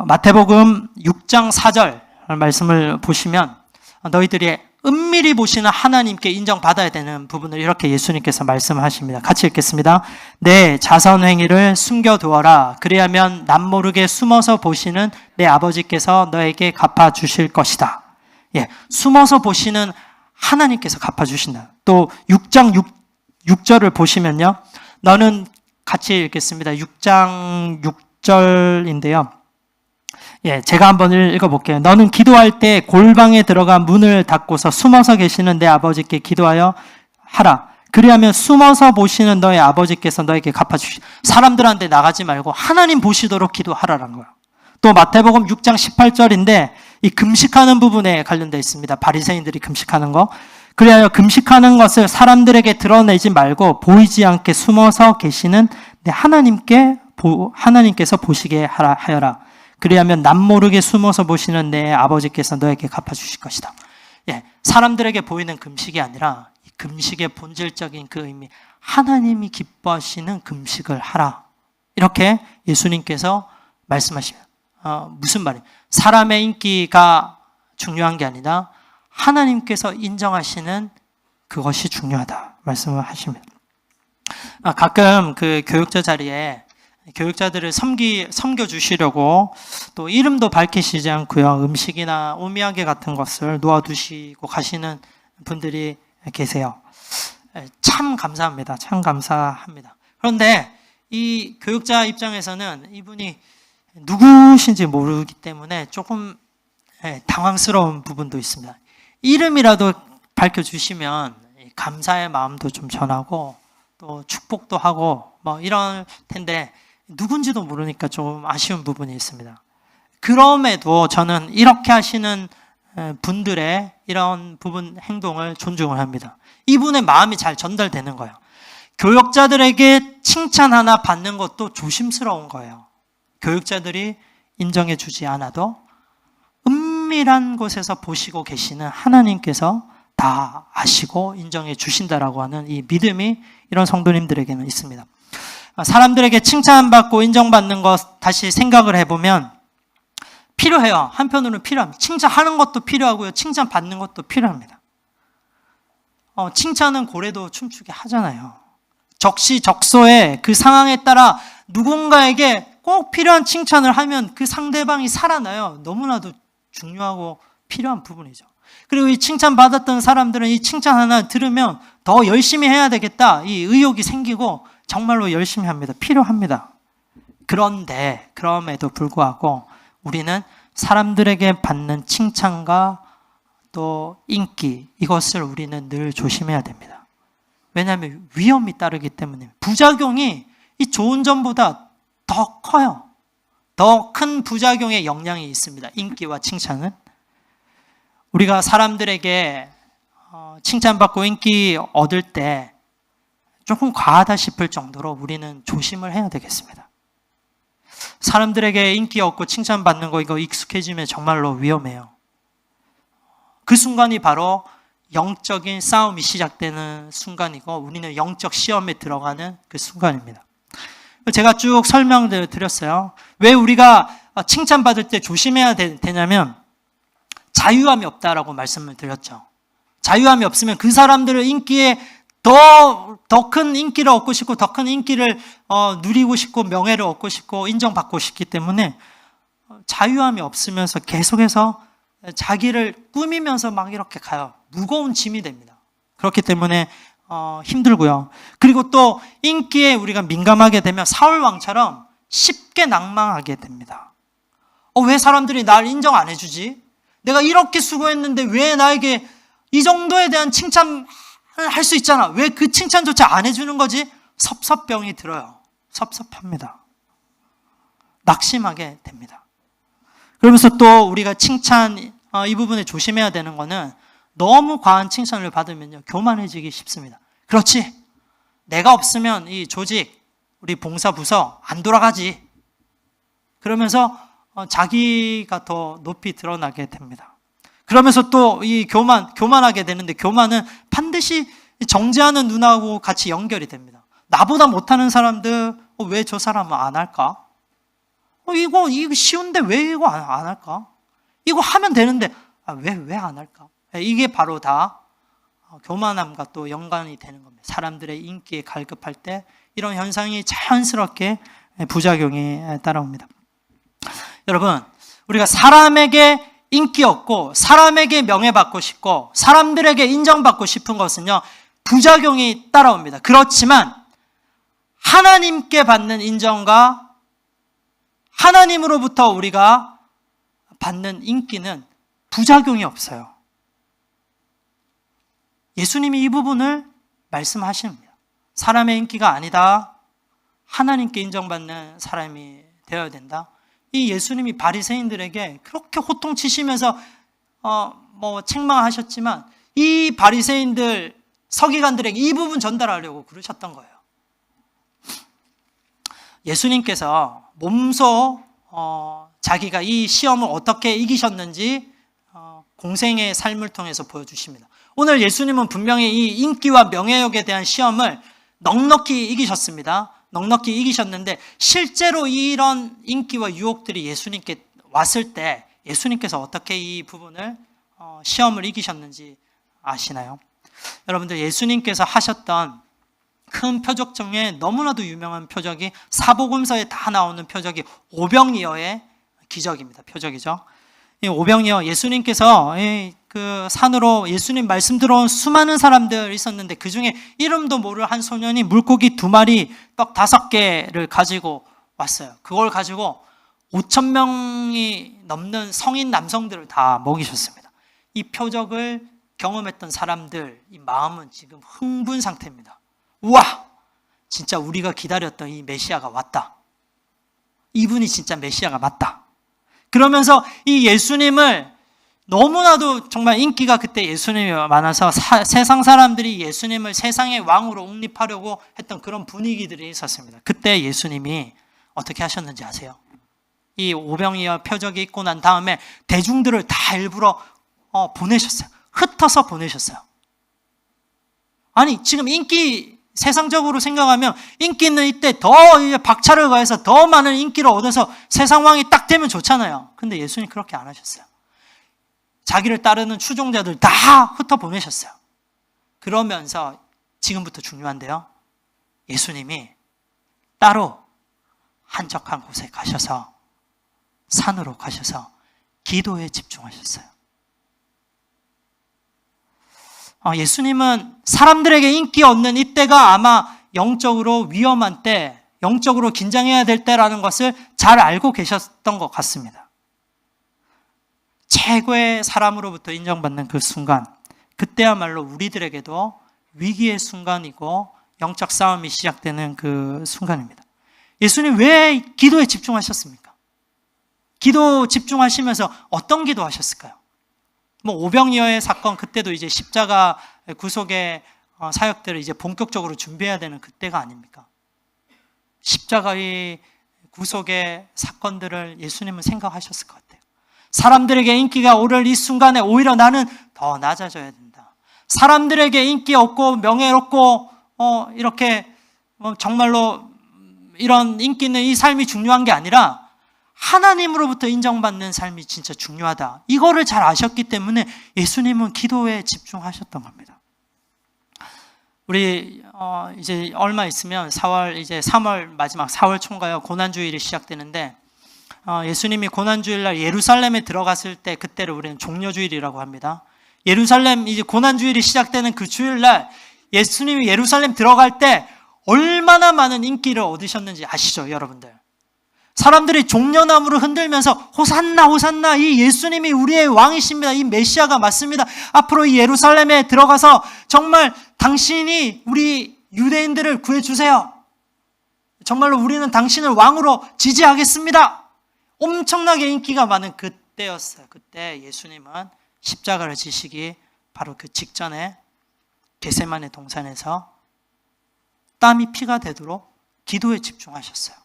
마태복음 6장 4절 말씀을 보시면 너희들이 은밀히 보시는 하나님께 인정받아야 되는 부분을 이렇게 예수님께서 말씀하십니다. 같이 읽겠습니다. 내 자선 행위를 숨겨두어라. 그리하면 남모르게 숨어서 보시는 내 아버지께서 너에게 갚아주실 것이다. 예, 숨어서 보시는 하나님께서 갚아주신다. 또 6장 6절을 보시면요. 너는 같이 읽겠습니다. 6장 6절인데요. 예, 제가 한번 읽어볼게요. 너는 기도할 때 골방에 들어가 문을 닫고서 숨어서 계시는 내 아버지께 기도하여 하라. 그리하면 숨어서 보시는 너의 아버지께서 너에게 갚아주시. 사람들한테 나가지 말고 하나님 보시도록 기도하라는 거예요. 또 마태복음 6장 18절인데 이 금식하는 부분에 관련되어 있습니다. 바리새인들이 금식하는 거. 그리하여 금식하는 것을 사람들에게 드러내지 말고 보이지 않게 숨어서 계시는 내 하나님께서 보시게 하여라. 그리하면 남모르게 숨어서 보시는 내 아버지께서 너에게 갚아주실 것이다. 예, 사람들에게 보이는 금식이 아니라 이 금식의 본질적인 그 의미, 하나님이 기뻐하시는 금식을 하라. 이렇게 예수님께서 말씀하십니다. 무슨 말이에요? 사람의 인기가 중요한 게 아니라 하나님께서 인정하시는 그것이 중요하다. 말씀을 하십니다. 가끔 그 교육자 자리에 교육자들을 섬겨주시려고 또 이름도 밝히시지 않고요. 음식이나 오미야게 같은 것을 놓아두시고 가시는 분들이 계세요. 참 감사합니다. 참 감사합니다. 그런데 이 교육자 입장에서는 이분이 누구신지 모르기 때문에 조금 당황스러운 부분도 있습니다. 이름이라도 밝혀주시면 감사의 마음도 좀 전하고 또 축복도 하고 뭐 이럴 텐데 누군지도 모르니까 좀 아쉬운 부분이 있습니다. 그럼에도 저는 이렇게 하시는 분들의 이런 부분 행동을 존중을 합니다. 이분의 마음이 잘 전달되는 거예요. 교역자들에게 칭찬 하나 받는 것도 조심스러운 거예요. 교육자들이 인정해 주지 않아도 은밀한 곳에서 보시고 계시는 하나님께서 다 아시고 인정해 주신다라고 하는 이 믿음이 이런 성도님들에게는 있습니다. 사람들에게 칭찬받고 인정받는 것 다시 생각을 해보면 필요해요. 한편으로는 필요합니다. 칭찬하는 것도 필요하고요. 칭찬받는 것도 필요합니다. 칭찬은 고래도 춤추게 하잖아요. 적시적소에 그 상황에 따라 누군가에게 꼭 필요한 칭찬을 하면 그 상대방이 살아나요. 너무나도 중요하고 필요한 부분이죠. 그리고 이 칭찬받았던 사람들은 이 칭찬 하나 들으면 더 열심히 해야 되겠다. 이 의욕이 생기고 정말로 열심히 합니다. 필요합니다. 그런데 그럼에도 불구하고 우리는 사람들에게 받는 칭찬과 또 인기 이것을 우리는 늘 조심해야 됩니다. 왜냐하면 위험이 따르기 때문에 부작용이 이 좋은 점보다 더 커요. 더 큰 부작용의 영향이 있습니다. 인기와 칭찬은. 우리가 사람들에게 칭찬받고 인기 얻을 때 조금 과하다 싶을 정도로 우리는 조심을 해야 되겠습니다. 사람들에게 인기 얻고 칭찬받는 거 이거 익숙해지면 정말로 위험해요. 그 순간이 바로 영적인 싸움이 시작되는 순간이고 우리는 영적 시험에 들어가는 그 순간입니다. 제가 쭉 설명을 드렸어요. 왜 우리가 칭찬받을 때 조심해야 되냐면 자유함이 없다라고 말씀을 드렸죠. 자유함이 없으면 그 사람들의 인기에 더 큰 인기를 얻고 싶고 더 큰 인기를 누리고 싶고 명예를 얻고 싶고 인정받고 싶기 때문에 자유함이 없으면서 계속해서 자기를 꾸미면서 막 이렇게 가요. 무거운 짐이 됩니다. 그렇기 때문에 힘들고요. 그리고 또 인기에 우리가 민감하게 되면 사울 왕처럼 쉽게 낭망하게 됩니다. 왜 사람들이 날 인정 안 해주지? 내가 이렇게 수고했는데 왜 나에게 이 정도에 대한 칭찬을 할 수 있잖아. 왜 그 칭찬조차 안 해주는 거지? 섭섭병이 들어요. 섭섭합니다. 낙심하게 됩니다. 그러면서 또 우리가 칭찬, 이 부분에 조심해야 되는 거는 너무 과한 칭찬을 받으면요, 교만해지기 쉽습니다. 그렇지, 내가 없으면 이 조직, 우리 봉사부서 안 돌아가지. 그러면서 자기가 더 높이 드러나게 됩니다. 그러면서 또 이 교만하게 되는데, 교만은 반드시 정죄하는 눈하고 같이 연결이 됩니다. 나보다 못하는 사람들, 왜 저 사람은 안 할까? 이거 쉬운데 왜 이거 안 할까? 이거 하면 되는데, 왜 안 할까? 이게 바로 다 교만함과 또 연관이 되는 겁니다. 사람들의 인기에 갈급할 때 이런 현상이 자연스럽게 부작용이 따라옵니다. 여러분, 우리가 사람에게 인기 얻고 사람에게 명예받고 싶고 사람들에게 인정받고 싶은 것은요, 부작용이 따라옵니다. 그렇지만 하나님께 받는 인정과 하나님으로부터 우리가 받는 인기는 부작용이 없어요. 예수님이 이 부분을 말씀하십니다. 사람의 인기가 아니다, 하나님께 인정받는 사람이 되어야 된다. 이 예수님이 바리새인들에게 그렇게 호통치시면서 책망하셨지만 이 바리새인들, 서기관들에게 이 부분 전달하려고 그러셨던 거예요. 예수님께서 몸소 자기가 이 시험을 어떻게 이기셨는지 공생의 삶을 통해서 보여주십니다. 오늘 예수님은 분명히 이 인기와 명예욕에 대한 시험을 넉넉히 이기셨습니다. 넉넉히 이기셨는데, 실제로 이런 인기와 유혹들이 예수님께 왔을 때 예수님께서 어떻게 이 부분을 시험을 이기셨는지 아시나요? 여러분들, 예수님께서 하셨던 큰 표적 중에 너무나도 유명한 표적이, 사복음서에 다 나오는 표적이 오병이어의 기적입니다. 표적이죠. 이 오병이어, 예수님께서 그 산으로 예수님 말씀 들어온 수많은 사람들 있었는데, 그 중에 이름도 모를 한 소년이 물고기 2마리, 떡 5개를 가지고 왔어요. 그걸 가지고 5,000명이 넘는 성인 남성들을 다 먹이셨습니다. 이 표적을 경험했던 사람들, 이 마음은 지금 흥분 상태입니다. 우와! 진짜 우리가 기다렸던 이 메시아가 왔다. 이분이 진짜 메시아가 맞다. 그러면서 이 예수님을, 너무나도 정말 인기가 그때 예수님이 많아서 세상 사람들이 예수님을 세상의 왕으로 옹립하려고 했던 그런 분위기들이 있었습니다. 그때 예수님이 어떻게 하셨는지 아세요? 이 오병이어 표적이 있고 난 다음에 대중들을 다 일부러 보내셨어요. 흩어서 보내셨어요. 아니, 지금 인기, 세상적으로 생각하면 인기 있는 이때 더 이제 박차를 가해서 더 많은 인기를 얻어서 세상 왕이 딱 되면 좋잖아요. 근데 예수님 그렇게 안 하셨어요. 자기를 따르는 추종자들 다 흩어 보내셨어요. 그러면서 지금부터 중요한데요, 예수님이 따로 한적한 곳에 가셔서, 산으로 가셔서 기도에 집중하셨어요. 예수님은 사람들에게 인기 얻는 이때가 아마 영적으로 위험한 때, 영적으로 긴장해야 될 때라는 것을 잘 알고 계셨던 것 같습니다. 최고의 사람으로부터 인정받는 그 순간, 그때야말로 우리들에게도 위기의 순간이고 영적 싸움이 시작되는 그 순간입니다. 예수님 왜 기도에 집중하셨습니까? 기도 집중하시면서 어떤 기도 하셨을까요? 오병이어의 사건, 그때도 이제 십자가 구속의 사역들을 이제 본격적으로 준비해야 되는 그때가 아닙니까? 십자가의 구속의 사건들을 예수님은 생각하셨을 것 같아요. 사람들에게 인기가 오를 이 순간에 오히려 나는 더 낮아져야 된다. 사람들에게 인기 얻고 명예 얻고 이렇게 정말로 이런 인기 있는 이 삶이 중요한 게 아니라 하나님으로부터 인정받는 삶이 진짜 중요하다. 이거를 잘 아셨기 때문에 예수님은 기도에 집중하셨던 겁니다. 우리 이제 얼마 있으면 3월 마지막 4월 총괄 고난주일이 시작되는데, 예수님이 고난주일날 예루살렘에 들어갔을 때 그때를 우리는 종려주일이라고 합니다. 예루살렘 이제 고난주일이 시작되는 그 주일날 예수님이 예루살렘 들어갈 때 얼마나 많은 인기를 얻으셨는지 아시죠, 여러분들? 사람들이 종려나무를 흔들면서 호산나 호산나, 이 예수님이 우리의 왕이십니다. 이 메시아가 맞습니다. 앞으로 이 예루살렘에 들어가서 정말 당신이 우리 유대인들을 구해주세요. 정말로 우리는 당신을 왕으로 지지하겠습니다. 엄청나게 인기가 많은 그때였어요. 그때 예수님은 십자가를 지시기 바로 그 직전에 겟세마네 동산에서 땀이 피가 되도록 기도에 집중하셨어요.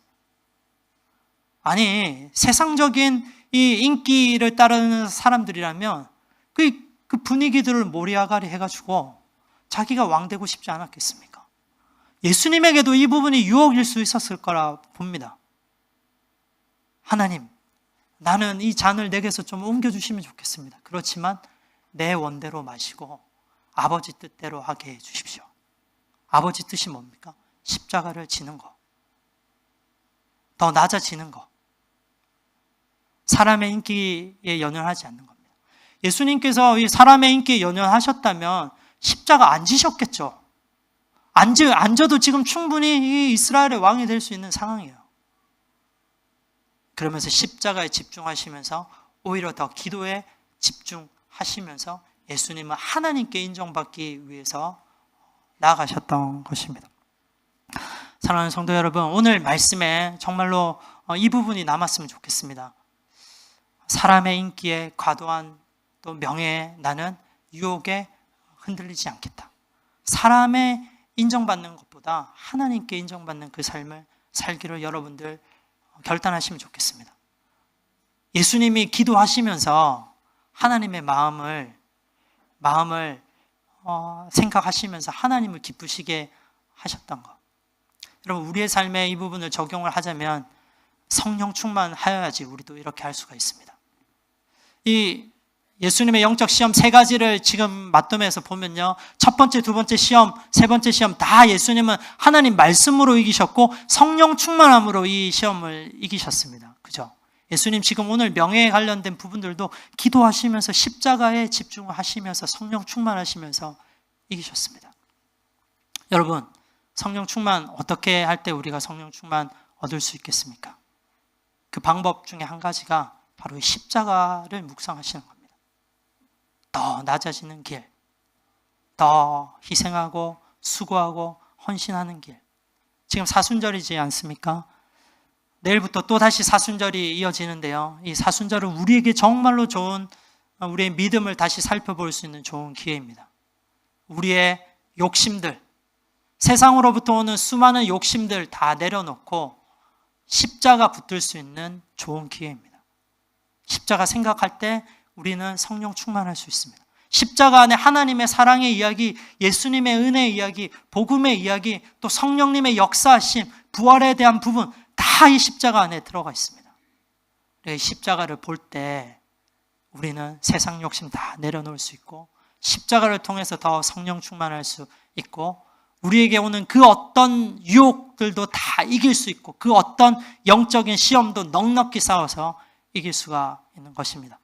아니, 세상적인 이 인기를 따르는 사람들이라면 그 분위기들을 모리아가리 해가지고 자기가 왕 되고 싶지 않았겠습니까? 예수님에게도 이 부분이 유혹일 수 있었을 거라 봅니다. 하나님, 나는 이 잔을 내게서 좀 옮겨주시면 좋겠습니다. 그렇지만 내 원대로 마시고 아버지 뜻대로 하게 해주십시오. 아버지 뜻이 뭡니까? 십자가를 지는 거, 더 낮아지는 거, 사람의 인기에 연연하지 않는 겁니다. 예수님께서 이 사람의 인기에 연연하셨다면 십자가 안 지셨겠죠. 앉아도 지금 충분히 이 이스라엘의 왕이 될 수 있는 상황이에요. 그러면서 십자가에 집중하시면서 오히려 더 기도에 집중하시면서 예수님은 하나님께 인정받기 위해서 나아가셨던 것입니다. 사랑하는 성도 여러분, 오늘 말씀에 정말로 이 부분이 남았으면 좋겠습니다. 사람의 인기에 과도한 또 명예에 나는 유혹에 흔들리지 않겠다. 사람의 인정받는 것보다 하나님께 인정받는 그 삶을 살기를 여러분들 결단하시면 좋겠습니다. 예수님이 기도하시면서 하나님의 마음을 생각하시면서 하나님을 기쁘시게 하셨던 것. 여러분, 우리의 삶에 이 부분을 적용을 하자면 성령 충만하여야지 우리도 이렇게 할 수가 있습니다. 이 예수님의 영적 시험 세 가지를 지금 맞돔에서 보면요, 첫 번째, 두 번째 시험, 세 번째 시험 다 예수님은 하나님 말씀으로 이기셨고 성령 충만함으로 이 시험을 이기셨습니다. 그죠? 예수님 지금 오늘 명예에 관련된 부분들도 기도하시면서 십자가에 집중하시면서 성령 충만하시면서 이기셨습니다. 여러분, 성령 충만 어떻게 할 때 우리가 성령 충만 얻을 수 있겠습니까? 그 방법 중에 한 가지가 바로 이 십자가를 묵상하시는 겁니다. 더 낮아지는 길, 더 희생하고 수고하고 헌신하는 길. 지금 사순절이지 않습니까? 내일부터 또 다시 사순절이 이어지는데요, 이 사순절은 우리에게 정말로 좋은, 우리의 믿음을 다시 살펴볼 수 있는 좋은 기회입니다. 우리의 욕심들, 세상으로부터 오는 수많은 욕심들 다 내려놓고 십자가 붙들 수 있는 좋은 기회입니다. 십자가 생각할 때 우리는 성령 충만할 수 있습니다. 십자가 안에 하나님의 사랑의 이야기, 예수님의 은혜의 이야기, 복음의 이야기, 또 성령님의 역사하심, 부활에 대한 부분 다 이 십자가 안에 들어가 있습니다. 이 십자가를 볼 때 우리는 세상 욕심 다 내려놓을 수 있고 십자가를 통해서 더 성령 충만할 수 있고 우리에게 오는 그 어떤 유혹들도 다 이길 수 있고 그 어떤 영적인 시험도 넉넉히 싸워서 이길 수가 있는 것입니다.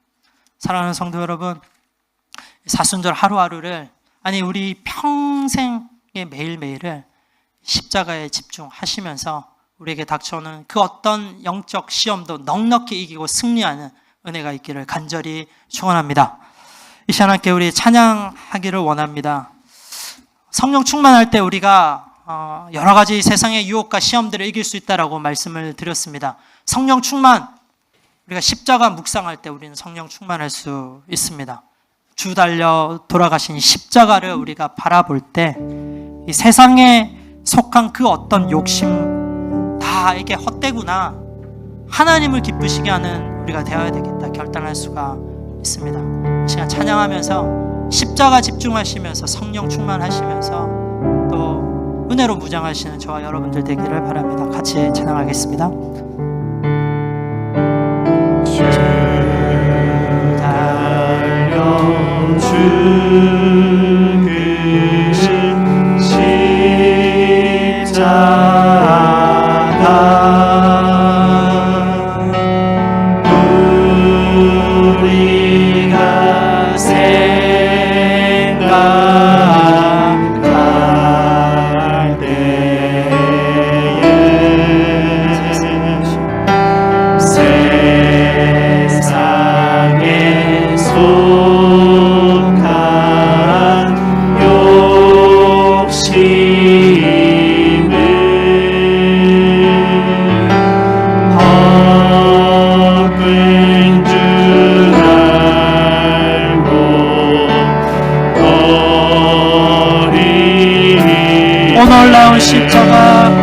사랑하는 성도 여러분, 사순절 하루하루를, 아니 우리 평생의 매일매일을 십자가에 집중하시면서 우리에게 닥쳐오는 그 어떤 영적 시험도 넉넉히 이기고 승리하는 은혜가 있기를 간절히 축원합니다. 이 시간 함께 우리 찬양하기를 원합니다. 성령 충만할 때 우리가 여러 가지 세상의 유혹과 시험들을 이길 수 있다라고 말씀을 드렸습니다. 성령 충만, 우리가 십자가 묵상할 때 우리는 성령 충만할 수 있습니다. 주 달려 돌아가신 십자가를 우리가 바라볼 때 이 세상에 속한 그 어떤 욕심 다 이게 헛되구나, 하나님을 기쁘시게 하는 우리가 되어야 되겠다 결단할 수가 있습니다. 이 시간 찬양하면서 십자가 집중하시면서 성령 충만하시면서 또 은혜로 무장하시는 저와 여러분들 되기를 바랍니다. 같이 찬양하겠습니다. 죽으신 십자가 우리가 생각할 때에 십자가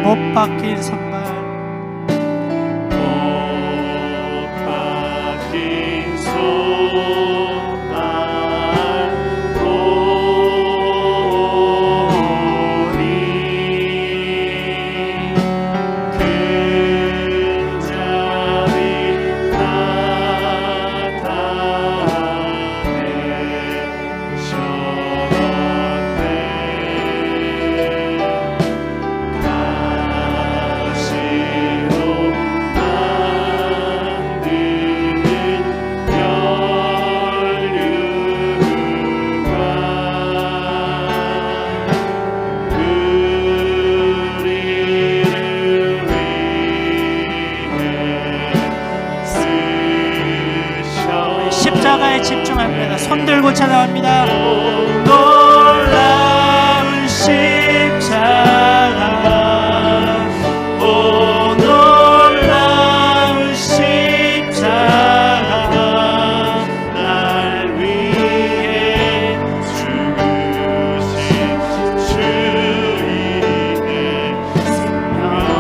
못 박힌 손발 십자가에 집중합니다. 손 들고 찬양합니다. 놀라운 십자가, 오 놀라운 십자가, 날 위해 죽으신 주님의 생명원내.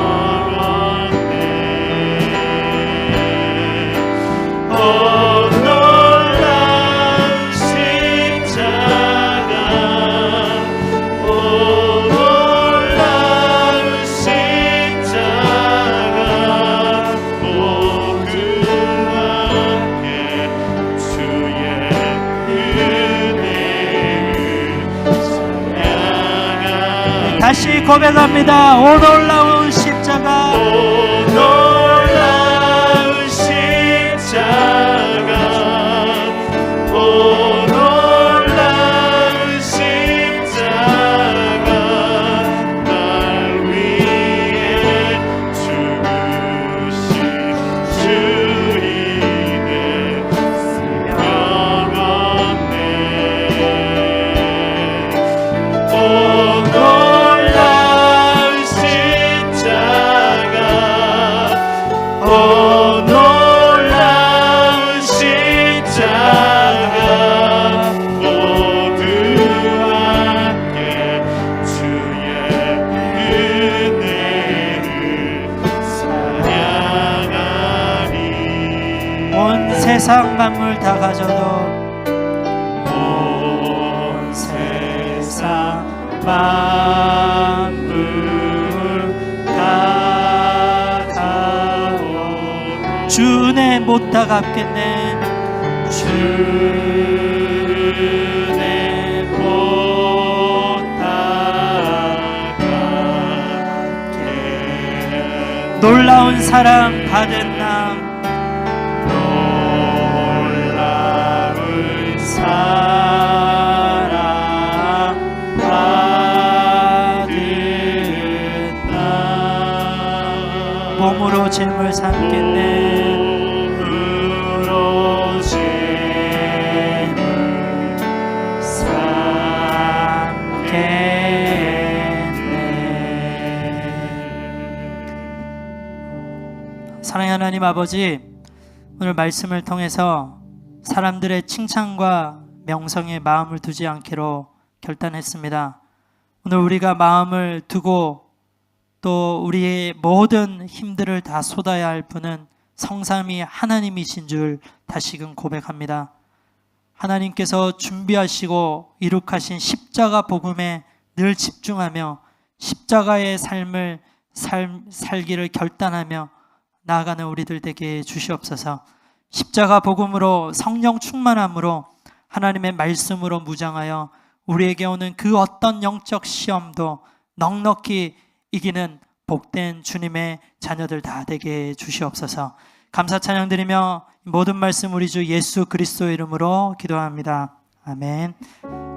다시 고백합니다. 오 놀라운 십자가, 오 놀라운 십자가, 오 놀라운 십자가, 날 위해 죽으신 주님의 생명원내. 오 놀라운 십자가, 모두 함께 주의 은혜를 찬양하리. 온 세상 만물 다 가져도, 온 세상 만물 주 은혜 못다 갚겠네. 주 은혜 못다 갚겠네. 놀라운 사랑 받은 남, 놀라운 사랑 받은 남, 몸으로 짐을 삼겠네. 사랑하는 하나님 아버지, 오늘 말씀을 통해서 사람들의 칭찬과 명성에 마음을 두지 않기로 결단했습니다. 오늘 우리가 마음을 두고 또 우리의 모든 힘들을 다 쏟아야 할 분은 성삼위 하나님이신 줄 다시금 고백합니다. 하나님께서 준비하시고 이룩하신 십자가 복음에 늘 집중하며 십자가의 삶을 살기를 결단하며 나아가는 우리들 되게 주시옵소서. 십자가 복음으로 성령 충만함으로 하나님의 말씀으로 무장하여 우리에게 오는 그 어떤 영적 시험도 넉넉히 이기는 복된 주님의 자녀들 다 되게 주시옵소서. 감사 찬양 드리며 모든 말씀 우리 주 예수 그리스도의 이름으로 기도합니다. 아멘.